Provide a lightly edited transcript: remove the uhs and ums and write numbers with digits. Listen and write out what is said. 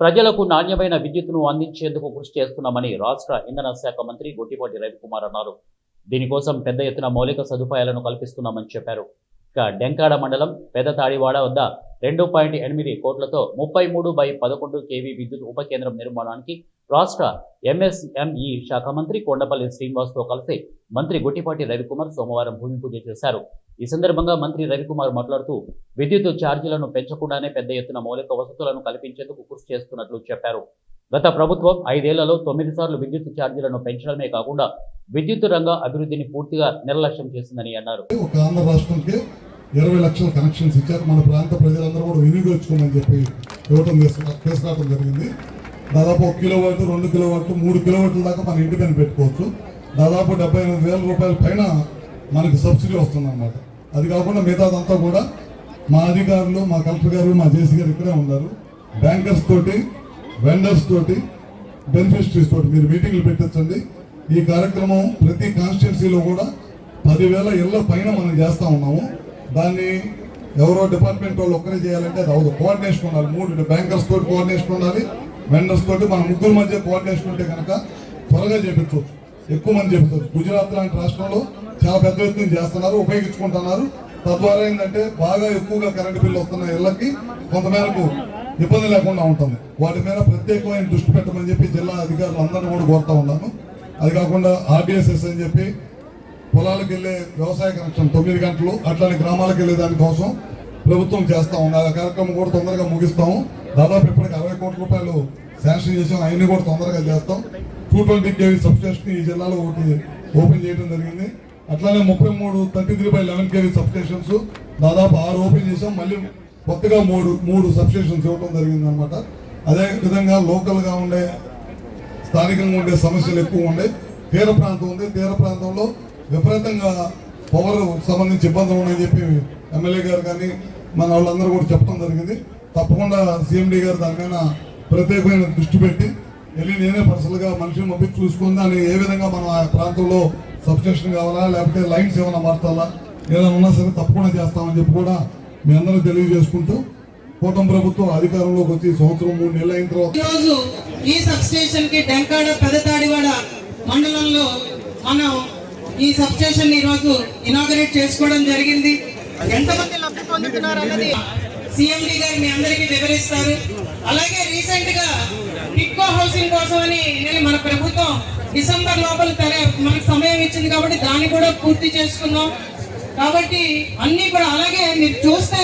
ప్రజలకు నాణ్యమైన విద్యుత్తును అందించేందుకు కృషి చేస్తున్నామని రాష్ట్ర ఇంధన శాఖ మంత్రి గొట్టిపాటి రవికుమార్ అన్నారు. దీనికోసం పెద్ద ఎత్తున మౌలిక సదుపాయాలను కల్పిస్తున్నామని చెప్పారు. ఇక డెంకాడ మండలం పెదతాడివాడ వద్ద 2.8 కోట్లతో 33/11 kV విద్యుత్ ఉప కేంద్రం నిర్మాణానికి రాష్ట్ర ఎంఎస్ఎంఈ శాఖ మంత్రి కొండపల్లి శ్రీనివాస్తో కలిసి మంత్రి గొట్టిపాటి రవికుమార్ సోమవారం భూమి పూజ చేశారు. ఈ సందర్భంగా మంత్రి రవికుమార్ మాట్లాడుతూ విద్యుత్ ఛార్జీలను పెంచకుండానే పెద్ద ఎత్తున మౌలిక వసతులను కల్పించేందుకు కృషి చేస్తున్నట్లు చెప్పారు. గత ప్రభుత్వం 5 ఏళ్లలో 9 సార్లు విద్యుత్ ఛార్జీలను పెంచడమే కాకుండా విద్యుత్ రంగ అభివృద్ధిని పూర్తిగా నిర్లక్ష్యం చేసిందని అన్నారు. 20 లక్షల కనెక్షన్స్ ఇచ్చారు. మన ప్రాంత ప్రజలందరూ కూడా వినియోగించుకోమని చెప్పి ఇవ్వడం తీసుకురావడం జరిగింది. దాదాపు 1 కిలోవాట్, 2 కిలోవాట్, 3 కిలోవాట్ల దాకా మన ఇంటి పైన పెట్టుకోవచ్చు. దాదాపు 78,000 రూపాయల పైన మనకి సబ్సిడీ వస్తుంది అన్నమాట. అది కాకుండా మిగతాదంతా కూడా మా అధికారులు, మా కలెక్టర్ గారు, మా జేసీ గారు ఇక్కడే ఉన్నారు. బ్యాంకర్స్ తోటి, వెండర్స్ తోటి, బెనిఫిషరీస్ తోటి మీరు మీటింగ్లు పెట్టించండి. ఈ కార్యక్రమం ప్రతి కాన్స్టిట్యున్సీలో కూడా 10,000 ఇళ్ల పైన మనం చేస్తూ ఉన్నాము. దాన్ని ఎవరో డిపార్ట్మెంట్ వాళ్ళు ఒక్కరే చేయాలంటే అది అవదు. కోఆర్డినేషన్ ఉండాలి. 3 బ్యాంకర్స్ తోటి కోఆర్డినేషన్ ఉండాలి, వెండర్స్ తోటి మన ముగ్గురు మధ్య కోఆర్డినేషన్ ఉంటే కనుక త్వరగా చేపించవచ్చు, ఎక్కువ మంది చేపించవచ్చు. గుజరాత్ లాంటి రాష్ట్రంలో చాలా పెద్ద ఎత్తున చేస్తున్నారు, ఉపయోగించుకుంటున్నారు. తద్వారా ఏంటంటే బాగా ఎక్కువగా కరెంటు బిల్లు వస్తున్న ఇళ్లకి కొంతమేరకు ఇబ్బంది లేకుండా ఉంటుంది. వాటి మీద ప్రత్యేకమైన దృష్టి పెట్టమని చెప్పి జిల్లా అధికారులు అందరినీ కూడా కోరుతా ఉన్నాను. అది కాకుండా ఆర్డీఎస్ఎస్ అని చెప్పి పొలాలకు వెళ్ళే వ్యవసాయ కనెక్షన్ 9 గంటలు, అట్లానే గ్రామాలకు వెళ్ళే దానికోసం ప్రభుత్వం చేస్తా ఉంది. ఆ కార్యక్రమం కూడా తొందరగా ముగిస్తాము. దాదాపు ఇప్పటికి 60 కోట్ల రూపాయలు శాంక్షన్ చేసాం. అవన్నీ కూడా తొందరగా చేస్తాం. 220 kV సబ్స్టేషన్ ఈ జిల్లాలో ఒకటి ఓపెన్ చేయడం జరిగింది. అట్లానే 33/11 kV సబ్స్టేషన్స్ దాదాపు 6 ఓపెన్ చేసాం. మళ్ళీ కొత్తగా మూడు సబ్స్టేషన్స్ ఇవ్వడం జరిగింది అనమాట. అదే విధంగా లోకల్గా ఉండే, స్థానికంగా ఉండే సమస్యలు ఎక్కువ ఉండే. తీర ప్రాంతం ఉంది. తీర ప్రాంతంలో విపరీతంగా పవర్ సంబంధించి ఇబ్బందులు ఉన్నాయని చెప్పి ఎమ్మెల్యే గారు కానీ మన వాళ్ళందరూ కూడా చెప్పడం జరిగింది. తప్పకుండా సీఎండీ గారు దాని మీద ప్రత్యేకమైన దృష్టి పెట్టి వెళ్ళి నేనే పర్సనల్గా మనిషిని పంపించి చూసుకుంది అని ఏ విధంగా మనం ఆ ప్రాంతంలో సబ్స్టేషన్ కావాలా, లేకపోతే లైన్స్ ఏమైనా మార్చాలా, ఏదైనా ఉన్నా సరే తప్పకుండా చేస్తామని చెప్పి కూడా మీ అందరూ తెలియజేసుకుంటూ, కూటమి ప్రభుత్వం అధికారంలోకి వచ్చి సంవత్సరం 3 నెలలు అయిన తర్వాత ఈరోజు ఈ సబ్స్టేషన్ కి డెంకాడ పెదతాడివాడ మండలంలో మనం ఈ సబ్స్టేషన్ ఈ రోజు ఇనాగరేట్ చేసుకోవడం జరిగింది. ఎంతమంది లబ్ధి పొందుతున్నారు అన్నది సీఎండీ గారు మీ అందరికీ వివరిస్తారు. అలాగే రీసెంట్ గా టిక్కో హౌసింగ్ కోసం అని మన ప్రభుత్వం డిసెంబర్ లోపల మనకు సమయం ఇచ్చింది కాబట్టి దాన్ని కూడా పూర్తి చేసుకున్నాం. కాబట్టి అన్ని కూడా అలాగే మీరు చూస్తే